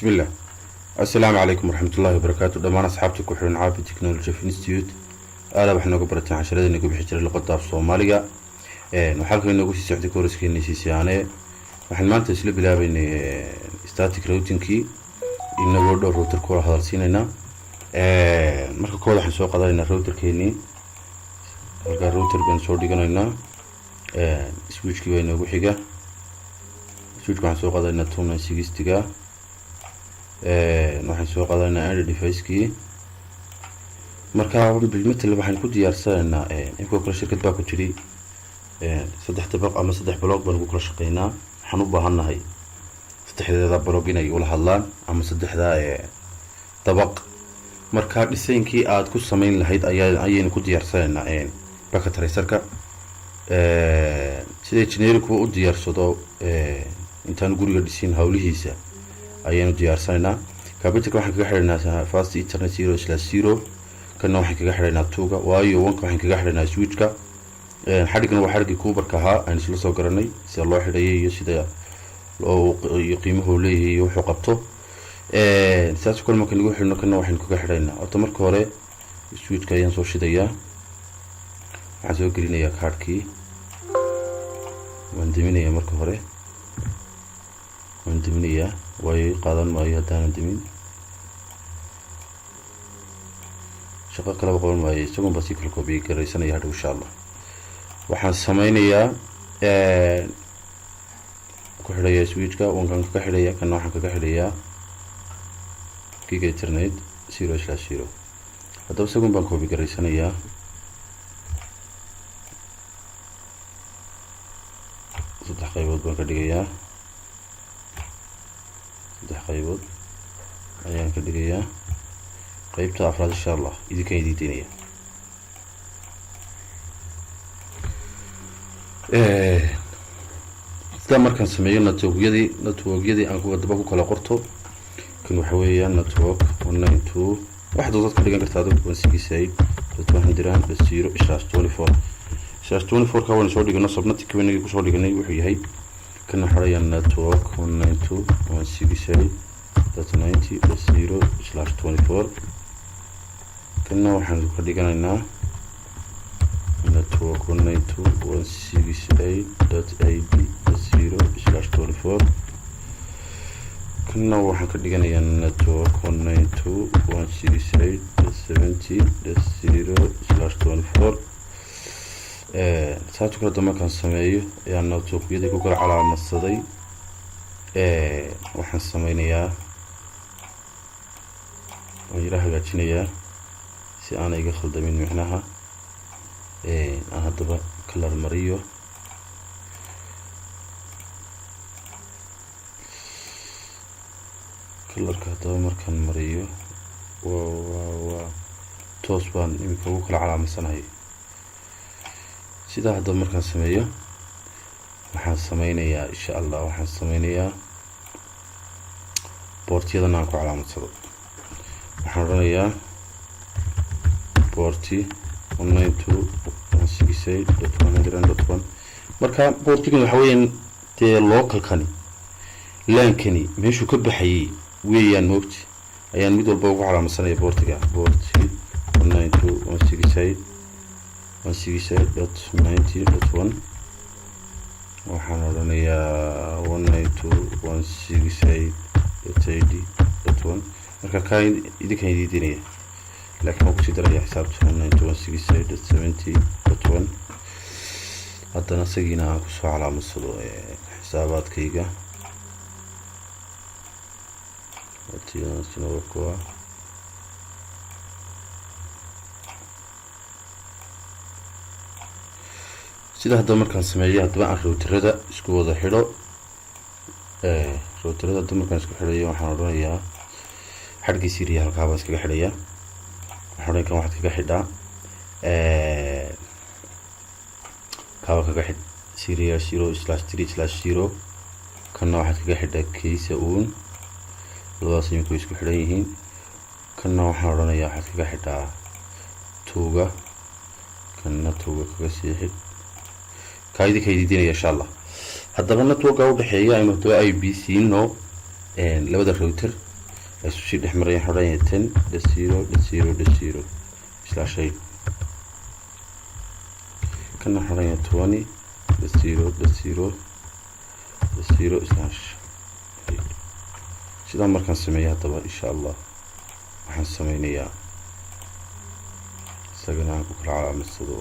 بسم الله. السلام عليكم ورحمة الله وبركاته. دمان أصحابتي كحرون عافية تكنولوجيا في انستيتيوت. أنا بحنا قبرتنا عشرة إنكم بحجر اللقطة في الصومالية. نحاول إنكم سيساعدوا كورس كيني سيسيانة. وحنا ما نتسلي بلا بين static routing key إنه ورد الروتر كورة هذا سيننا. مركب كورة حنسوق هذا إن الروتر كيني. الروتر بنسورد يجينا switch كي بينه وحجة. switch كان سوق هذا إن تونا سيجستيجا. waxaan soo qaadanaa add device-kii markaa بالمثل waxaan ku diyaarsanaa inkoo kala shirkad baa ku jiri saddex dabaq ama saddex block baan ku kala shaqeynaa waxaan u baahanahay saddexdeeda block inay wada hadlaan ama saddexda dabaq markaa dhisaynkii aad ku sameyn lahayd ayaynu ku diyaarsanaa packet tracerka sida engineer-ku u diyaarsado intaan guriga dhisin hawlihiisa ayaynu diyaarsanaa kabajirka waxaan kaga xidhaynaa fast ethernet 0/0 kana waxaan kaga xidhaynaa tuuga waayo wanka waxaan kaga xidhaynaa switchka xadhigana waa xadhigii kuubarka ahaa aan isla soo garanay sida loo xidhayay iyo sida loo qiimuhu leeyahay iyo wuxuu qabto saas kale markaan ugu xidhno kana waxaan kaga xidhaynaa horta marka hore switchka ayaan soo shidayaa waxaan soo gelinayaa kaadhkii waan diminayaa marka hore waan diminayaa way qaadan maayo haddaan dimin shaqo kale qaban maayo isagoon basi kala koobiye garaysanaya hadhow insha allah waxaan sameynayaa ku xidhayaa switchka wankan kaga xidhayaa kana waxaan kaga xidhayaa giga ethernet 0/0 haddaba isagoon baan koobi garaysanayaa saddex qaybood baan ka dhigayaa saddex qaybood ayaan ka dhigayaa qaybta afraad insha allah idinkaan idiinaya sida markaan sameeyo networkyadii aan daba ku kala qorto kan waxa weeyaan network 192 waxaad dad ka dhigan kartaa adigu 168.100/24 ka waan soo dhigano subnetka weynigi ku soo dhiganay wuxuu yahay kana xarayaan network 192.168.0/24 kana waxaan ka dhiganaynaa network 192.168.80/24 kana waxaan ka dhiganayaa network 192.168.70/24 saatu kala markaan sameeyo ayaan networkyadii ku kala calaamadsaday waxaan sameynayaa waan yara hagaajinayaa si aan iga khaldamin micnaha aan haddaba kalar mariyo kalarka haddaba markaan mariyo waa toos baan iminka ugu kala calaamadsanay sidaa haddaba markaan sameeyo waxaan sameynayaa insha allah waxaan sameynayaa boortyadan aan ku calaamadsado waxaan odhanayaa boorti 192.168.100.1 marka boortigan waxa weeyaan dee localkani laankani meeshuu ka baxayay weeyaan moogti ayaan mid walba ugu calaamadsanaya boortiga boorti 192.168.90.1 waxaan odhanayaa 192.168.80.1 marka kaa idinkaan idiinaya laakiin waan kusii daraya xisaabta 192.168.70.1 haddana isagiina aan kusoo calaamadsado xisaabaadkayga kuwa sida haddaba markaan sameeyo haddaba aan routerada isku wada xidho routerada haddaba markaan isku xidhayo waxaan odhanayaa xadhgii siriya halkaa baan iskaga xidhayaa waxaan odhan kan waxaad kaga xidhaa kaaba kaga xidh siriya 0/3/0 kana waxaad kaga xidhaa keysa uun labadaas iminku isku xidhan yihiin kana waxaan odhanayaa waxaad kaga xidhaa tuuga kana tuuga kaga sii xidh kaaydi kaydinaya insha Allah haddaba network u dhaxeeya inuu IBC no labada router isu dhex maraya xoraya 10.0.0.0 slash 8 kana xoraya 20.0.0.0 slash 8 sida markaan sameeyo hadaba insha Allah waxaan sameynayaa isagana ku kala calaamadsado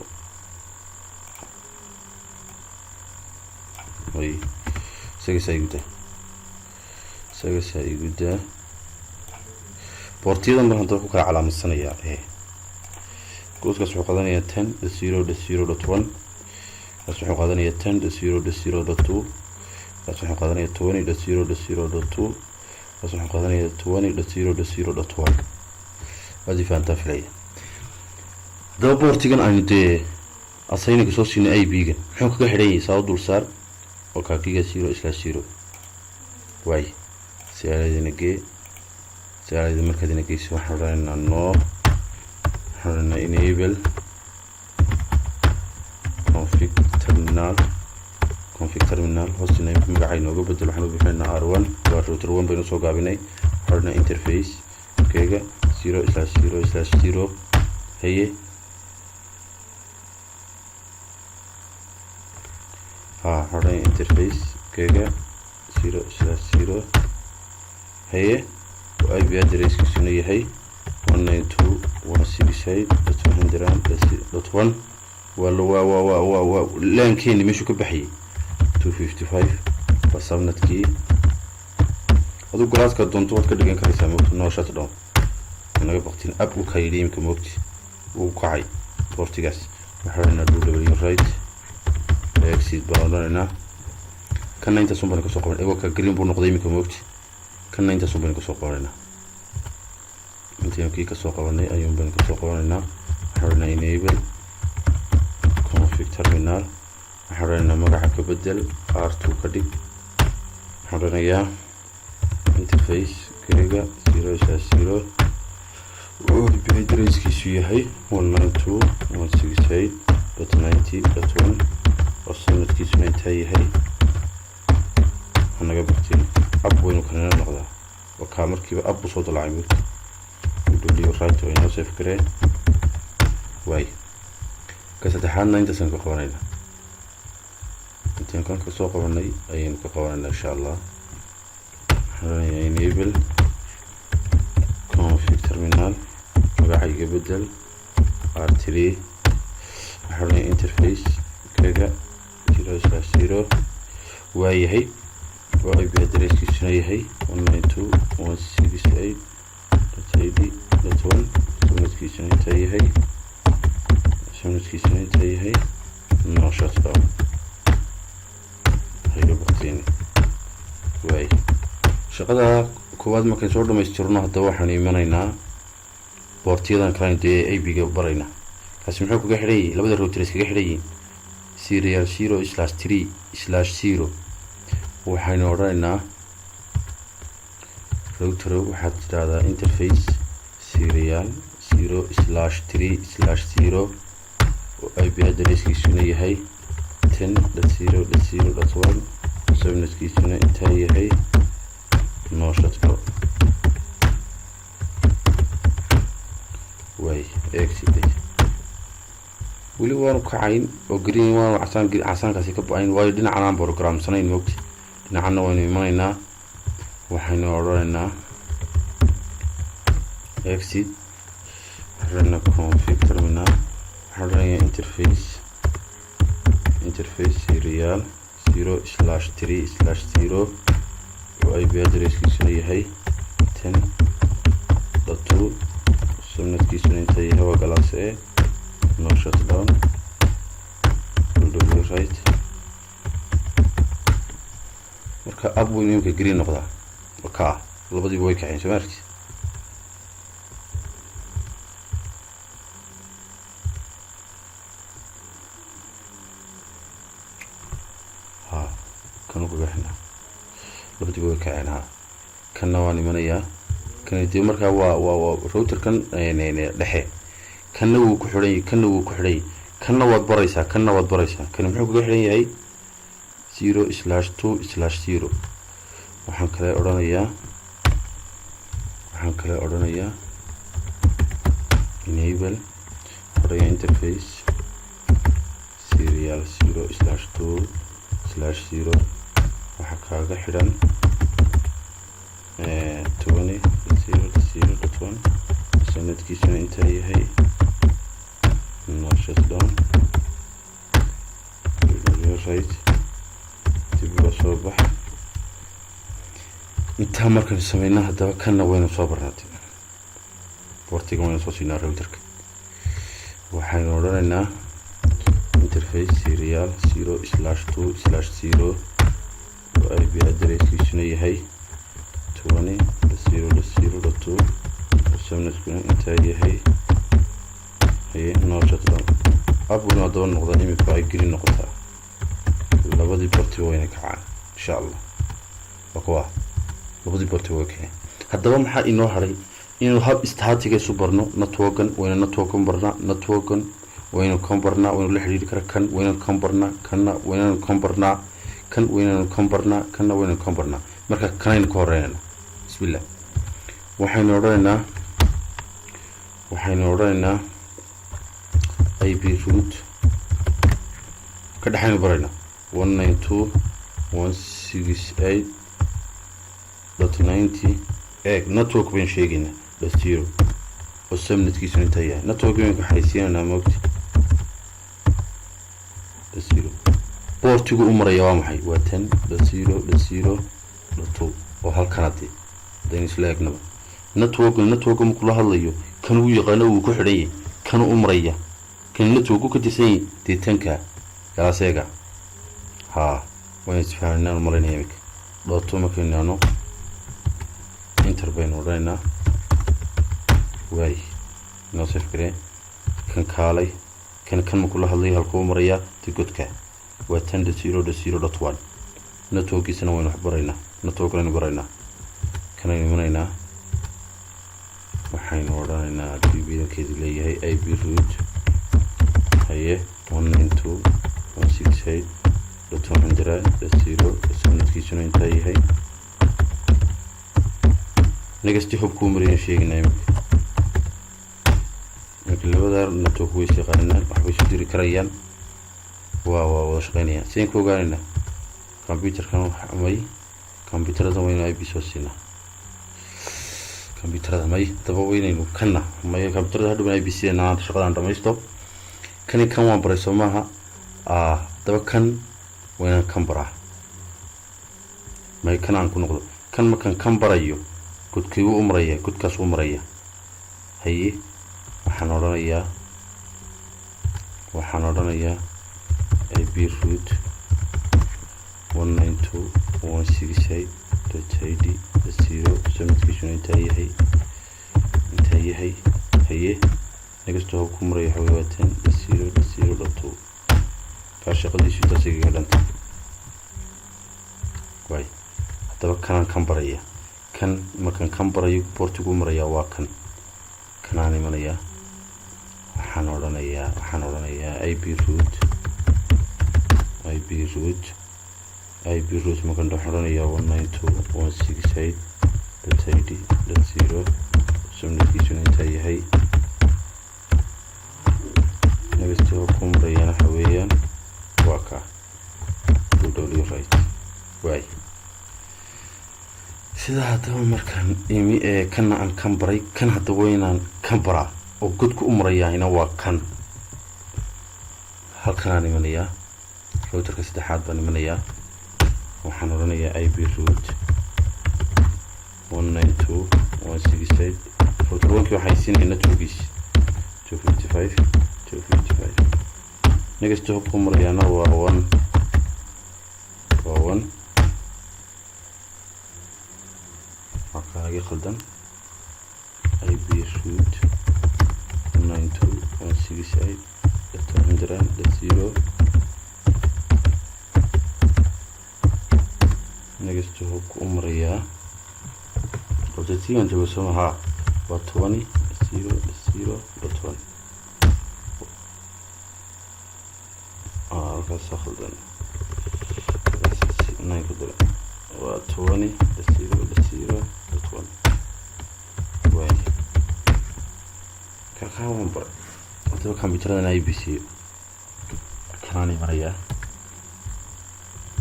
way isaga sayguda boortiyadan baan hadda ku kala calaamadsanaya gooskaas wuxuu qaadanayaa 10.0.0.1 kaas wuxuu qaadanayaa 10.0.0.2 kaas wuxuu qaadanayaa 20.0.0.2 kaas wuxuu qaadanayaa 20.0.0.1 wadi faanta filay daba boortigan aynu dee asayna kasoo siinay IB-gan muxuu kaga xidhan yahay saa dul saar oo kaakiga 0/0 way سيادة مركز نقيس وحرنا no حرنا enable config terminal hostنا يمكن مقاعين وقو بدل وحنو بحنا R1 والروتر 1 بينو سو قابيني حرنا interface كيغا 0/0/0 هي حرنا interface كيغا 0/0 هي وأي بأدرس كسنية هي 192.168.100.1 ولا لان كيني مشو كبحي 255 بصمنت كي هذو قراص كدون توت كدقين كريسا موت نوشات دون أنا بقتين أب وكايريم كموت وكاي بورتيغاس وحرنا دولة رايت اكسيد بالنا كان انت سومبن كسو قبل ايوا كجرين بو نقديمي كموت كان انت سومبن كسو قبلنا انت يمكن كسو قبلنا ايون بن كسو قبلنا حرنا enable config terminal حرنا مقاعد كبدل R2 كدق حرنا يا interface كريغا 0/0 وبيدريس كيسوية هاي 192.168.90.1 وصلت كيسوية انتهي هاي أنا قبلتين أب وينو كنا نقضى وكامر كيف أب صوت العميل ودول لي رايت وين يوسف كري واي كسد حالنا انت سنك قوانينا انت كان كسو قواني ايين كقوانينا ان شاء الله حراني enable config terminal مقاعي يبدل R3 حراني interface كيغا 0/0 واي هي وأي بأدرس كيسنية هي 192.168.80.1 سمنت كيسنية هي ناشط باو هاي بقتيني واي شقدا كواد ما كان صورنا ما يسترنا هذا واحد يمنينا بورتيدا كان دي أي بيجا برينا كاسم حكوا كحري لبدا روتريس كحري serial 0/3/0 waxaynu oranaynaa router waxaad tiraahdaa interface serial 0/3/0 oo IP addresskiisuna yahay 10.0.0.1 subnetkiisuna intaa yahay nooshatko way exit weli waanu kacayn oo green waanu casaankaasi ka ba'ayn waayo dhinacan aan program sanayn moogti dhinacana waynu imanaynaa waxaynu odhanaynaa exit waxaana config terminal waxaana interface serial 0/3/0 oo IP addresskiisuna yahay 10.2 subnetkiisuna intaa yahay waa galaas no shutdown will right marka abu nimka green noqda waka labadii way kaceen samarkii kanu ku baxna labadii way kaceen kana waa nimanaya kan dib marka waa router kan dhexe kana wuu ku xiray kana waad baraysaa kan muxuu ku xiran yahay 0/2/0 waxaan kale oranayaa waxaan kale odhanayaa enable odhaya interface serial 0/2/0 waxaa kaaga xidhan 20.0.0.1 sanadkiisuna intaa yahay no shutdown right dib uga soo bax intaa markaan sameynaa haddaba kanna waynu soo barnaatay portiga waynu soo siinaa routerka waxaynu odhanaynaa interface serial 0/2/0 oo IP addresskiisuna yahay 20.0.0.2 sanadkuna intaa yahay no shutdown abuna haddaba noqda imika ay green noqotaa labadii porti wayna kacaan insha allah waa labadii porti way kaceen haddaba maxaa inoo haray inuu hab static isu barno networkan wayna networkan barnaa networkan wayna kan barnaa wayna la xiriiri kara kan wayna kan barnaa kanna wayna kan barnaa kan wayna kan barnaa kanna wayna kan barnaa marka kanayna ka horeynaa bismillah waxaynu odhanaynaa IP root ka dhaxaynu barayna 192.168.90 network baan sheegayna +0 oo subnetkiisu inta yahay network baan ku xaysiinayna moogti +0 portigu u maraya waa maxay waa 10.0.0.2 oo halkan hadii isla eegnaba network ma kula hadlayo kan uu yaqaano uu ku xidhay kan u maraya kan network ka tirsan deetanka galaaseega waan isfahanaa malaynayaa imika dhooto markaynaano enter baynu odhanaynaa waay inoo safgaree kan kaalay kan ma kula hadlaya halkuu maraya tigodka waa 10.0.0.1 networkiisana waynu wax baraynaa networkaynu baraynaa kanaynu imanaynaa waxaynu odhanaynaa biidankeedu leeyahay IP root haye 192.168.100.0 sanadkiisuna intaa yahay negasti hubkuu mariyaan sheegaynaa imika labada network way shaqaynayaan waxbay isu diri karayaan waa wada shaqaynayaan sideen ku ogaanaynaa computerkan may computerada waynu IP soo siinaa computerada may daba weynaynu kanna may computerada hadhow IP siinaa shaqadaan dhamaysto kan waan baray soo maaha daba kan wayna kan baraa may kan aan ku noqdo kan markaan kan barayo godkii u maraya godkaas u maraya haye waxaan odhanayaa IP root 192.168.80 sanadkiisuna intaa yahay haye negastoo ku maraya xawaa 10.0.0.2 ka shaqadiisu intaas iga dhanta way haddaba kanaan kan baraya kan markaan kan barayo portigu maraya waa kanaan imanayaa waxaan odhanayaa IP root markaan odhanayaa 192.168.80.0 sanadkiisuna intaa yahay negastoo ku marayana waxa weeyaan waa ka w right way sida haddaba markaan kanna aan kan baray kan hadda waynaan kan baraa oo godku u marayaahina waa kan halkanaan imanayaa routerka saddexaad baan imanayaa waxaan odhanayaa IP root 192.168 router 1kii waxay siinaya networkiis 255 negastoo hubku marayaana waa 1 markaa khaldan IP root 192.168.100.0 negastoo hubku u marayaa rotating jabasamaha waa 20.0.0.1 halkaas khaldan waa 20.0.0.1 كاون بر هذا كمبيوتر اي بي سي كاني مريا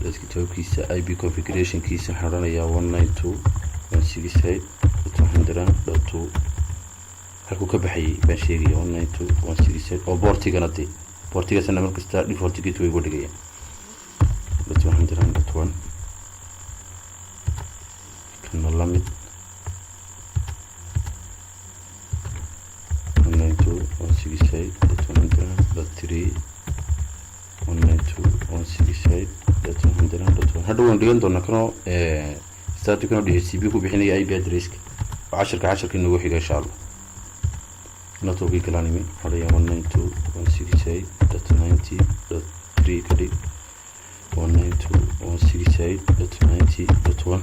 desktop kiisa IP configuration kiisa xaranaya 192.168.200.2 halku ka baxay baan sheegay 192.168 oo portigana portiga sana markasta default gateway ugu dhigaya 200.1 kana lamid 192.168.200.3 192.168.200.1 هذا هو ندير دونا كانوا ستاتي كانوا DHCP كو بيحني اي بي ادريس و10 كنا وحيد ان شاء الله نتوقي كلامي حاليا 192.168.90.3 كدي 192.168.90.1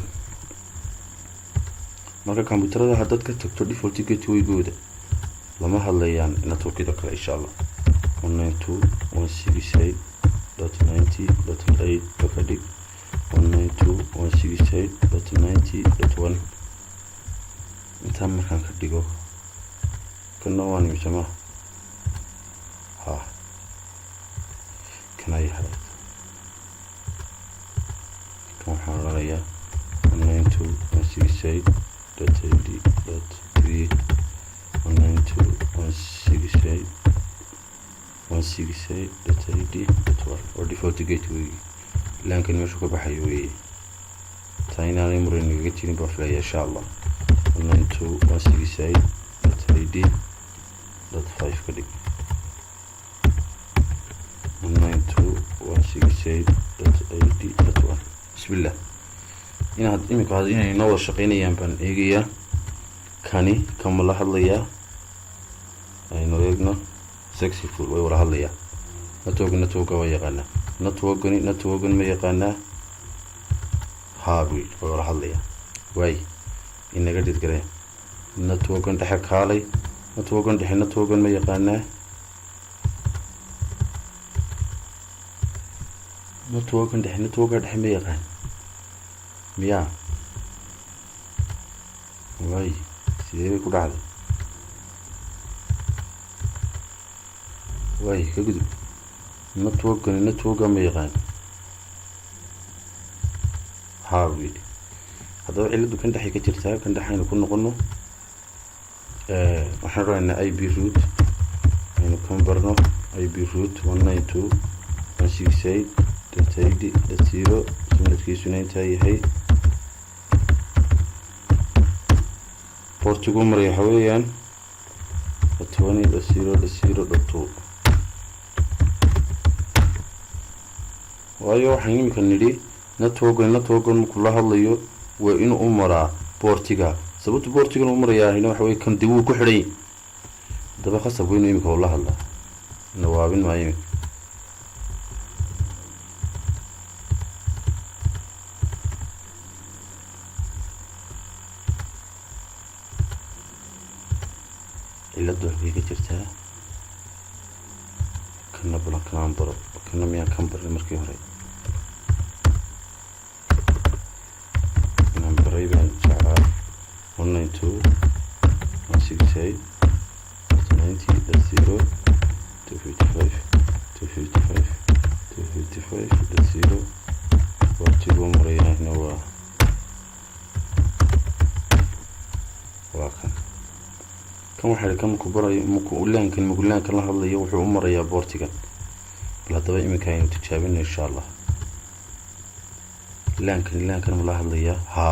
marka computerada hadad ka tagto default gateway gooda lama hadlayaan networkida kale insha Allah 192.168.90.8 bakadi 192.168.90.1 inta markaan ka dhigo kana waan misama ha kana yahay kan xaraya 192.168.80.3 192.168.80.12 or default gateway لكن مش كبحي وي تاينا نمرين نيجاتين بفلاي إن شاء الله 192.168.80.5 كدي 192.168.80.1 بسم الله هنا هاد إمك هاد هنا نور شقيني ينبان إيجيا كاني كم الله هالليا أي نوريجنا successful way wara hadlaya network way yaqaana network ma yaqaana haabi way wara hadlaya way inaga dhigay network dhexe kaalay network ma yaqaana network dhexe ma yaqaan miya way sidee ku dhacday way ka gudub network ma yaqaan haawi hadaba ciladu kan dhaxay ka jirtaa kan dhaxayna ku noqono waxaan raacnaa IP root aynu kan barno IP root 192.168.80.0 sanadkiisuna intaa yahay portigu maraya waxa weeyaan 20.0.0.2 waayo waxaan imika nidhi network kula hadlayo waa inuu u maraa portiga sababta portigan u marayaa hina waxa way kan dib uu ku xidhay daba khasab weyn imika wala hadla nawaabin ma imika ila doorkii ka jirtaa kana bula kan baro kana miya kan baro markii hore number ayaan jeclaa 192.168.90.255 portigu marayna waa kan waxay kan ku baray mugulaankan la hadlayo wuxuu u marayaa portigan bal hadaba imika aynu tijaabino insha Allah laankan ma la hadlaya ha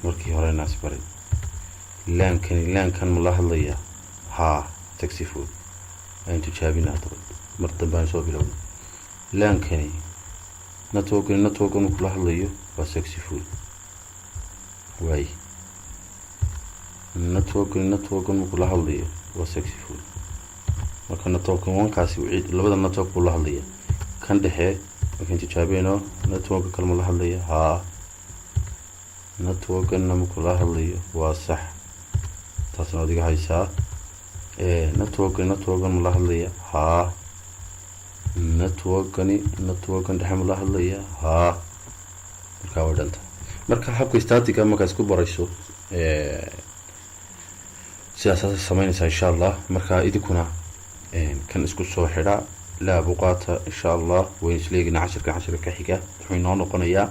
markii hore naas baray laankan ma la hadlaya ha successful aynu tijaabina hadaba mar dambe soo bilowno laankani network ku la hadlayo waa successful way network kula hadlayo waa successful marka network kaasi wixii labada network kula hadlaya kan dhexe markaan tijaabino network kalma la hadlaya ha network kula hadlayo waa sax taasna adiga haysaa network ma la hadlaya ha network dhexe ma la hadlaya ha marka waa dhanta marka habka static markaas ku barayso sidaas samaynaysaa insha allah. marka idinkuna kan isku soo xidha la buqaata insha allah wayn isleegina casharka ka xiga wuxuu inoo noqonayaa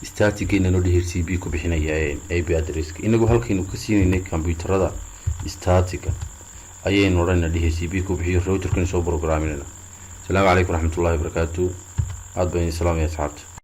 staticina noo dhihircb ku bixinaya ip address inagu halkaynu ka siinay computerada statica ayaynu odhanayna dhihircb ku bixiyo routerkana soo programinayna. السلام عليكم ورحمة الله وبركاته. أدبين السلام يا سعادة.